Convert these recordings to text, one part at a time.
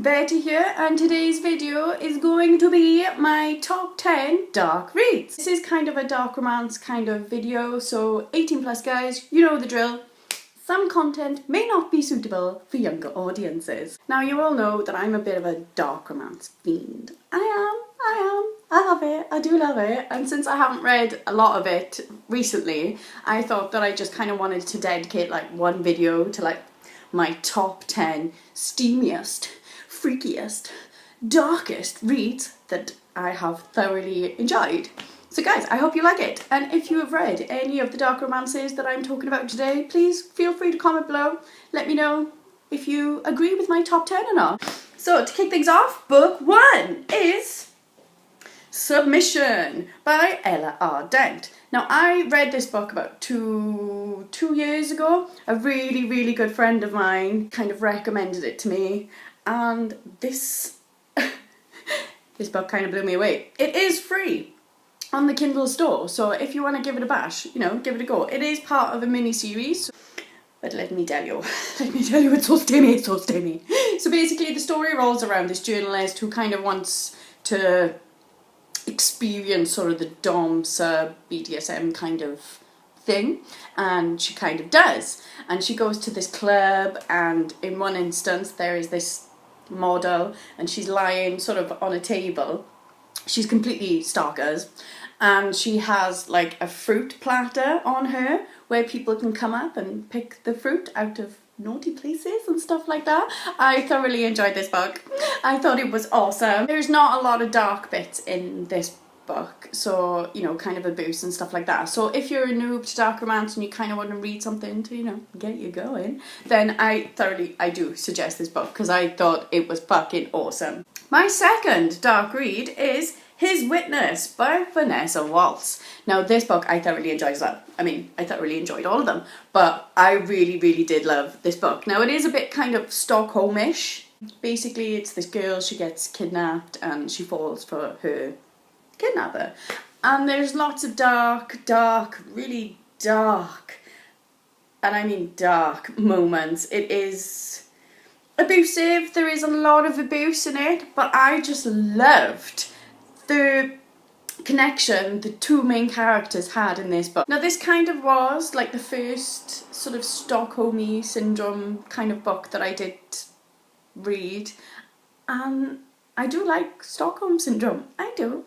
Betty here, and today's video is going to be my top 10 dark reads. This is kind of a dark romance kind of video, so 18 plus guys, you know the drill. Some content may not be suitable for younger audiences. Now you all know that I'm a bit of a dark romance fiend. I love it, I do love it, and since I haven't read a lot of it recently, I thought that I just kind of wanted to dedicate like one video to like my top 10 steamiest, freakiest, darkest reads that I have thoroughly enjoyed. So guys, I hope you like it, and if you have read any of the dark romances that I'm talking about today, please feel free to comment below. Let me know if you agree with my top 10 or not. So to kick things off, book 1 is Submission by Ella R. Dent. Now I read this book about two years ago. A really good friend of mine kind of recommended it to me, and this this book kind of blew me away. It is free on the Kindle store, so if you want to give it a bash, you know, give it a go. It is part of a mini-series, but let me tell you, it's so steamy, So basically the story rolls around this journalist who kind of wants to experience sort of the dom sub BDSM kind of thing, and she kind of does, and she goes to this club, and in one instance there is this model and she's lying sort of on a table. She's completely stalkers, and she has like a fruit platter on her where people can come up and pick the fruit out of naughty places and stuff like that. I thoroughly enjoyed this book. I thought it was awesome. There's not a lot of dark bits in this book, so, you know, kind of abuse and stuff like that. So if you're a noob to dark romance and you kind of want to read something to, you know, get you going, then I do suggest this book, because I thought it was fucking awesome. My second dark read is His Witness by Vanessa Waltz. Now this book I thoroughly enjoyed as well. I mean, I thoroughly enjoyed all of them, but I really did love this book. Now it is a bit kind of Stockholm-ish. Basically it's this girl, she gets kidnapped and she falls for her kidnapper. And there's lots of really dark, and I mean dark moments. It is abusive, there is a lot of abuse in it, but I just loved the connection the two main characters had in this book. Now this kind of was like the first sort of Stockholm syndrome kind of book that I did read, and I do like Stockholm syndrome. I do.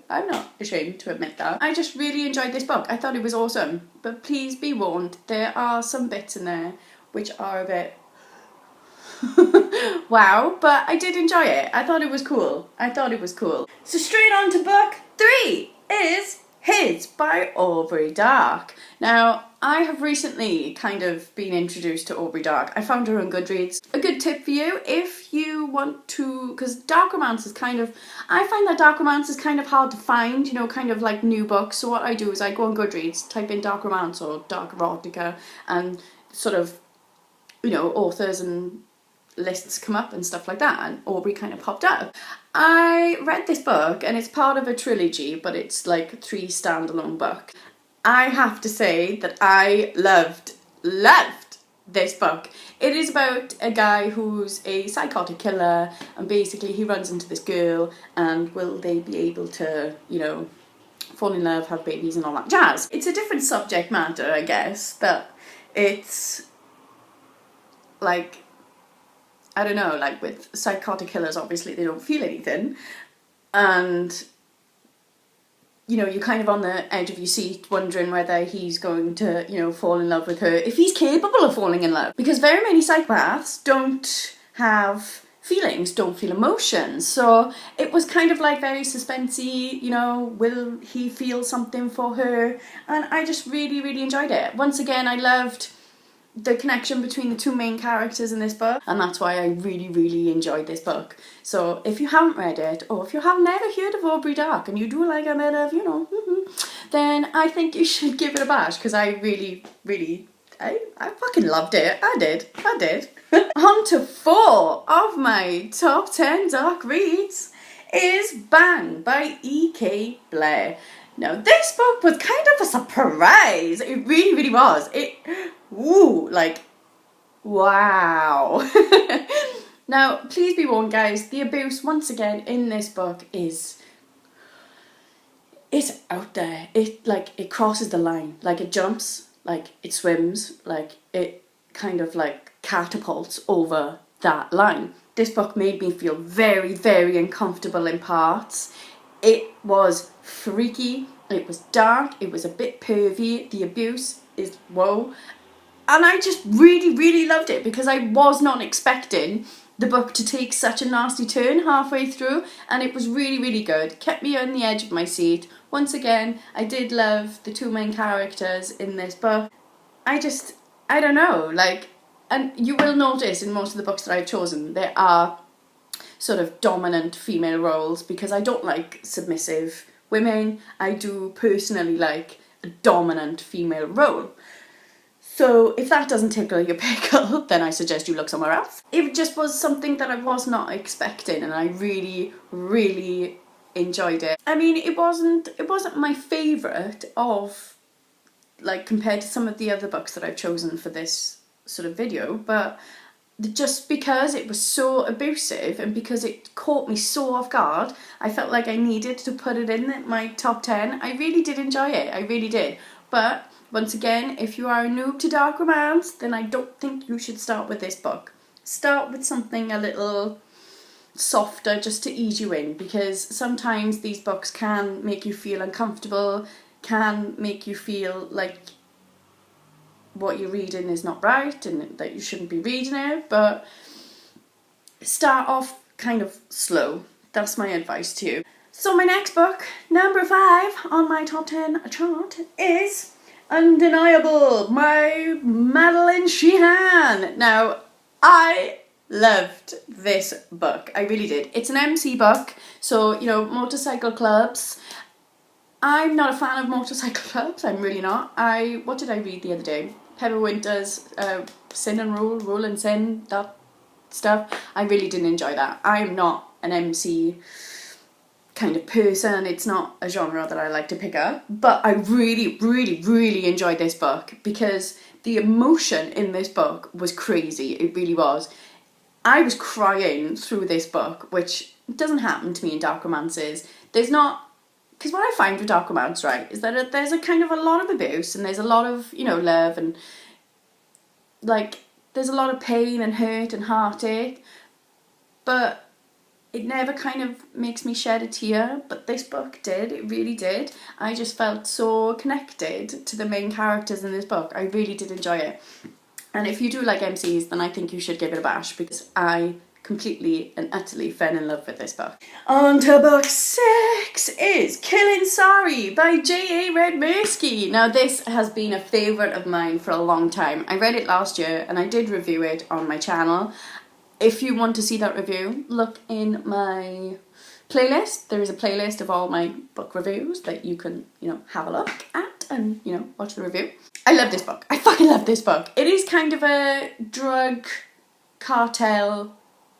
I'm not ashamed to admit that. I just really enjoyed this book. I thought it was awesome, but please be warned, there are some bits in there which are a bit wow, but I did enjoy it. I thought it was cool. So straight on to book 3 is His by Aubrey Dark. Now, I have recently kind of been introduced to Aubrey Dark. I found her on Goodreads. A good tip for you if you want to, because dark romance is kind of, I find that dark romance is kind of hard to find, you know, kind of like new books. So what I do is I go on Goodreads, type in dark romance or dark erotica, and sort of, you know, authors and lists come up and stuff like that, and Aubrey kind of popped up. I read this book, and it's part of a trilogy, but it's like 3 standalone books. I have to say that I loved this book. It is about a guy who's a psychotic killer, and basically he runs into this girl, and will they be able to, you know, fall in love, have babies and all that jazz. It's a different subject matter, I guess, but it's like, I don't know, like with psychotic killers, obviously they don't feel anything, and, you know, you're kind of on the edge of your seat wondering whether he's going to, you know, fall in love with her, if he's capable of falling in love. Because very many psychopaths don't have feelings, don't feel emotions, so it was kind of like very suspensey, you know, will he feel something for her? And I just really enjoyed it. Once again, I loved the connection between the two main characters in this book, and that's why I really enjoyed this book. So if you haven't read it, or if you have never heard of Aubrey Dark and you do like a bit of, you know, then I think you should give it a bash, because I really I fucking loved it. I did. On to 4 of my top 10 dark reads is Bang by E.K. Blair. Now this book was kind of a surprise. It really was. Like, wow. Now, please be warned, guys, the abuse, once again, in this book it's out there. It crosses the line. Like, it jumps, like, it swims, like, it kind of, like, catapults over that line. This book made me feel very, very uncomfortable in parts. It was freaky, it was dark, it was a bit pervy, the abuse is whoa. And I just really, really loved it because I was not expecting the book to take such a nasty turn halfway through, and it was really, really good. Kept me on the edge of my seat. Once again, I did love the two main characters in this book. I don't know, like, and you will notice in most of the books that I've chosen, there are sort of dominant female roles because I don't like submissive women. I do personally like a dominant female role. So if that doesn't tickle your pickle, then I suggest you look somewhere else. It just was something that I was not expecting, and I really, really enjoyed it. I mean, it wasn't my favourite of, like, compared to some of the other books that I've chosen for this sort of video, but just because it was so abusive and because it caught me so off guard, I felt like I needed to put it in my top 10. I really did enjoy it, I really did. But once again, if you are a noob to dark romance, then I don't think you should start with this book. Start with something a little softer just to ease you in, because sometimes these books can make you feel uncomfortable, can make you feel like what you're reading is not right and that you shouldn't be reading it, but start off kind of slow. That's my advice to you. So my next book, number 5 on my top 10 chart, is Undeniable by Madeline Sheehan. Now, I loved this book. I really did. It's an MC book, so, you know, motorcycle clubs. I'm not a fan of motorcycle clubs, I'm really not. What did I read the other day? Pepper Winter's Sin and Rule, Rule and Sin, that stuff. I really didn't enjoy that. I'm not an MC kind of person. It's not a genre that I like to pick up. But I really, really, really enjoyed this book because the emotion in this book was crazy. It really was. I was crying through this book, which doesn't happen to me in dark romances. There's not... Because what I find with dark romance, right, is that there's a kind of a lot of abuse and there's a lot of, you know, love and, like, there's a lot of pain and hurt and heartache, but it never kind of makes me shed a tear, but this book did, it really did. I just felt so connected to the main characters in this book. I really did enjoy it. And if you do like MCs, then I think you should give it a bash because I completely and utterly fell in love with this book. On to book 6 is Killing Sorry by J.A. Redmersky. Now this has been a favourite of mine for a long time. I read it last year and I did review it on my channel. If you want to see that review, look in my playlist. There is a playlist of all my book reviews that you can, you know, have a look at and, you know, watch the review. I love this book. I fucking love this book. It is kind of a drug cartel,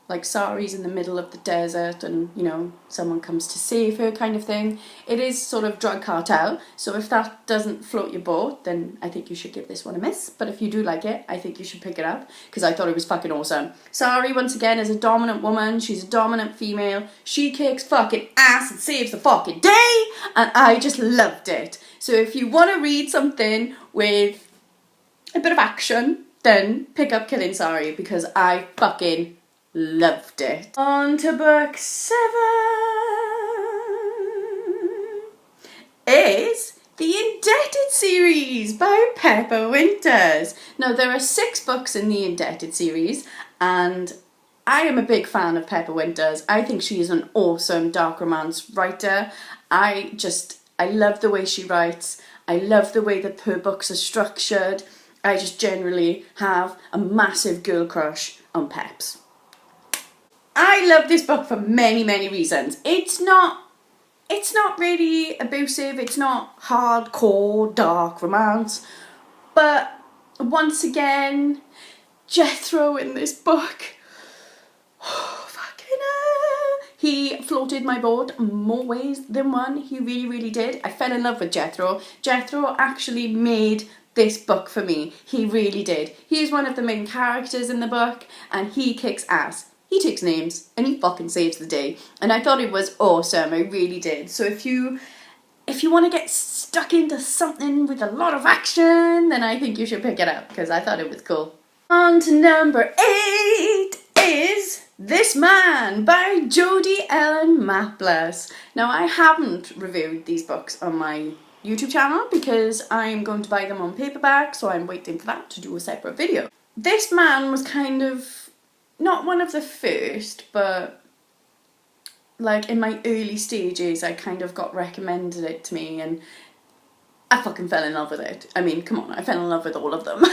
like Sari's in the middle of the desert and, you know, someone comes to save her kind of thing. It is sort of drug cartel, so if that doesn't float your boat, then I think you should give this one a miss. But if you do like it, I think you should pick it up, because I thought it was fucking awesome. Sari, once again, is a dominant woman. She's a dominant female. She kicks fucking ass and saves the fucking day, and I just loved it. So if you want to read something with a bit of action, then pick up Killing Sari, because I fucking loved it. On to book 7 is the Indebted series by Pepper Winters. Now there are 6 books in the Indebted series and I am a big fan of Pepper Winters. I think she is an awesome dark romance writer. I love the way she writes. I love the way that her books are structured. I just generally have a massive girl crush on Peps. I love this book for many, many reasons. It's not really abusive, it's not hardcore dark romance, but once again, Jethro in this book, oh, fucking hell. He floated my boat more ways than one. He really, really did. I fell in love with Jethro. Jethro actually made this book for me. He really did. He's one of the main characters in the book and he kicks ass. he takes names and he fucking saves the day. And I thought it was awesome, I really did. So if you want to get stuck into something with a lot of action, then I think you should pick it up, because I thought it was cool. On to number 8 is This Man by Jodie Ellen Maples. Now, I haven't reviewed these books on my YouTube channel because I'm going to buy them on paperback, so I'm waiting for that to do a separate video. This Man was kind of not one of the first, but like in my early stages I kind of got recommended it to me and I fucking fell in love with it. I mean, come on, I fell in love with all of them.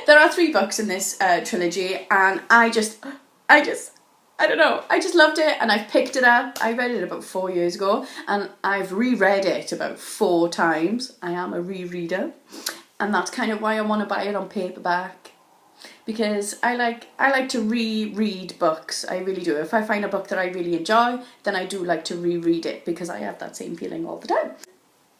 There are 3 books in this trilogy, and I don't know, I just loved it, and I've picked it up. I read it about 4 years ago, and I've reread it about 4 times. I am a rereader, and that's kind of why I want to buy it on paperback, because I like to reread books. I really do. If I find a book that I really enjoy, then I do like to reread it, because I have that same feeling all the time.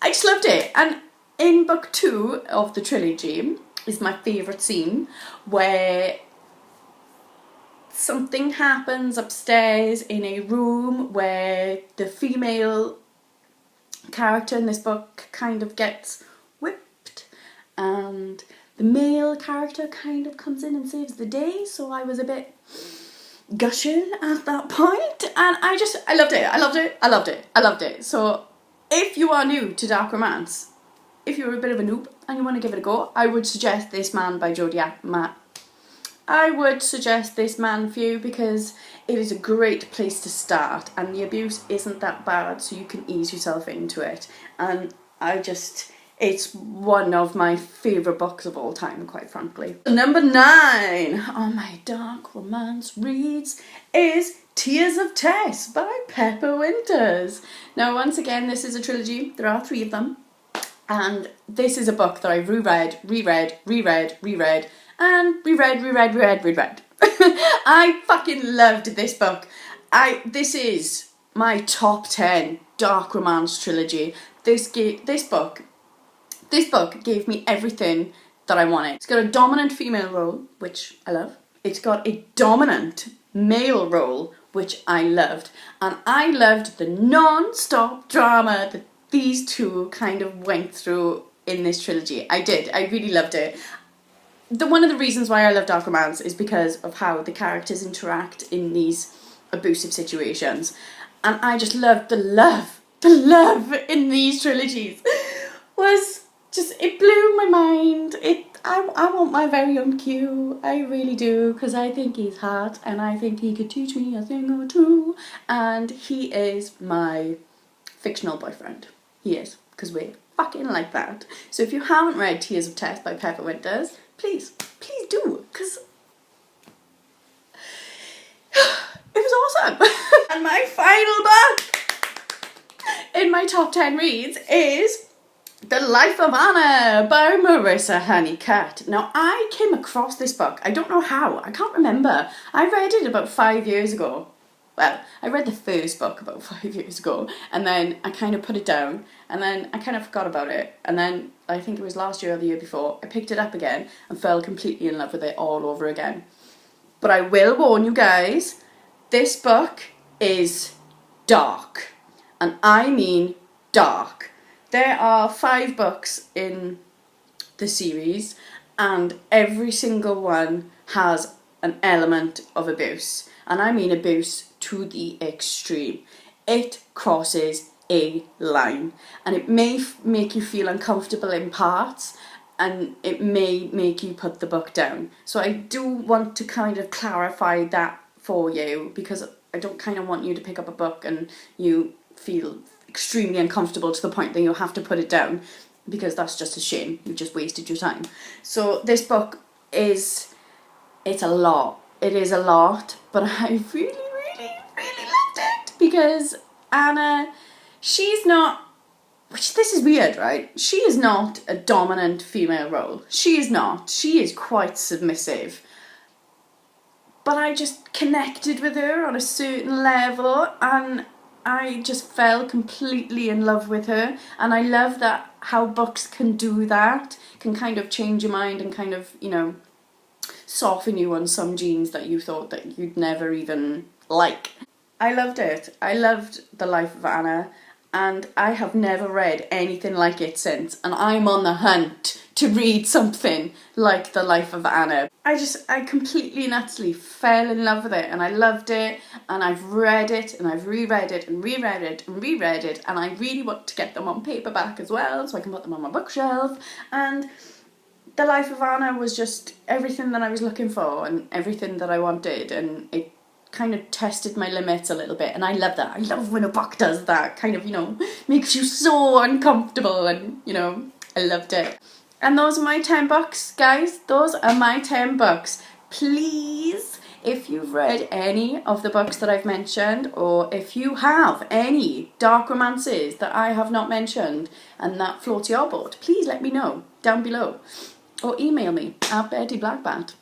I just loved it, and in book 2 of the trilogy is my favourite scene, where something happens upstairs in a room where the female character in this book kind of gets whipped, and the male character kind of comes in and saves the day. So I was a bit gushing at that point, and I loved it. So if you are new to dark romance, if you're a bit of a noob and you want to give it a go, I would suggest This Man by Jodie I would suggest This Man for you, because it is a great place to start, and the abuse isn't that bad, so you can ease yourself into it. And it's one of my favourite books of all time, quite frankly. Number 9 on my dark romance reads is Tears of Tess by Pepper Winters. Now, once again, this is a trilogy. There are 3 of them. And this is a book that I've reread, and reread. I fucking loved this book. This is my top 10 dark romance trilogy. This book gave me everything that I wanted. It's got a dominant female role, which I love. It's got a dominant male role, which I loved. And I loved the non-stop drama that these 2 kind of went through in this trilogy. I did. I really loved it. One of the reasons why I love dark romance is because of how the characters interact in these abusive situations. And I just loved the love in these trilogies. It blew my mind. I want my very own Q. I really do, because I think he's hot, and I think he could teach me a thing or 2. And he is my fictional boyfriend. He is, because we're fucking like that. So if you haven't read Tears of Tess by Pepper Winters, please do, because it was awesome. And my final book in my top 10 reads is The Life of Anna by Marissa Honeycutt. Now, I came across this book, I don't know how, I can't remember. I read it about 5 years ago. Well, I read the first book about 5 years ago, and then I kind of put it down, and then I kind of forgot about it, and then I think it was last year or the year before, I picked it up again and fell completely in love with it all over again. But I will warn you guys, this book is dark, and I mean dark. There are 5 books in the series, and every single one has an element of abuse. And I mean abuse to the extreme. It crosses a line, and it may make you feel uncomfortable in parts, and it may make you put the book down. So I do want to kind of clarify that for you, because I don't kind of want you to pick up a book and you feel extremely uncomfortable to the point that you have to put it down, because that's just a shame. You just wasted your time. So this book it's a lot. It is a lot, but I really loved it, because Anna, she's not, which this is weird, right? She is not a dominant female role. She is not. She is quite submissive. But I just connected with her on a certain level, and I just fell completely in love with her. And I love that how books can do that, can kind of change your mind and kind of, soften you on some genes that you thought that you'd never even like. I loved it. I loved The Life of Anna, and I have never read anything like it since, and I'm on the hunt to read something like The Life of Anna. I completely and utterly fell in love with it, and I loved it, and I've read it, and I've reread it, and reread it, and reread it, and I really want to get them on paperback as well, so I can put them on my bookshelf. And The Life of Anna was just everything that I was looking for, and everything that I wanted, and it kind of tested my limits a little bit, and I love that. I love when a book does that, kind of, makes you so uncomfortable, and, I loved it. And those are my 10 books, guys. Those are my 10 books. Please, if you've read any of the books that I've mentioned, or if you have any dark romances that I have not mentioned and that float your boat, please let me know down below. Or email me at Betty Blackbat,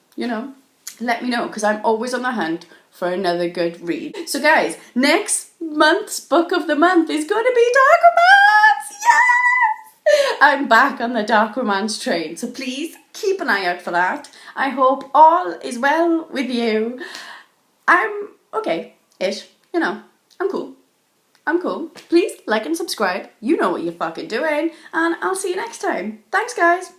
Let me know, because I'm always on the hunt for another good read. So guys, next month's book of the month is going to be Dark Romance! Yes! I'm back on the Dark Romance train, so please keep an eye out for that. I hope all is well with you. I'm okay-ish, I'm cool. I'm cool. Please like and subscribe. You know what you're fucking doing, and I'll see you next time. Thanks, guys.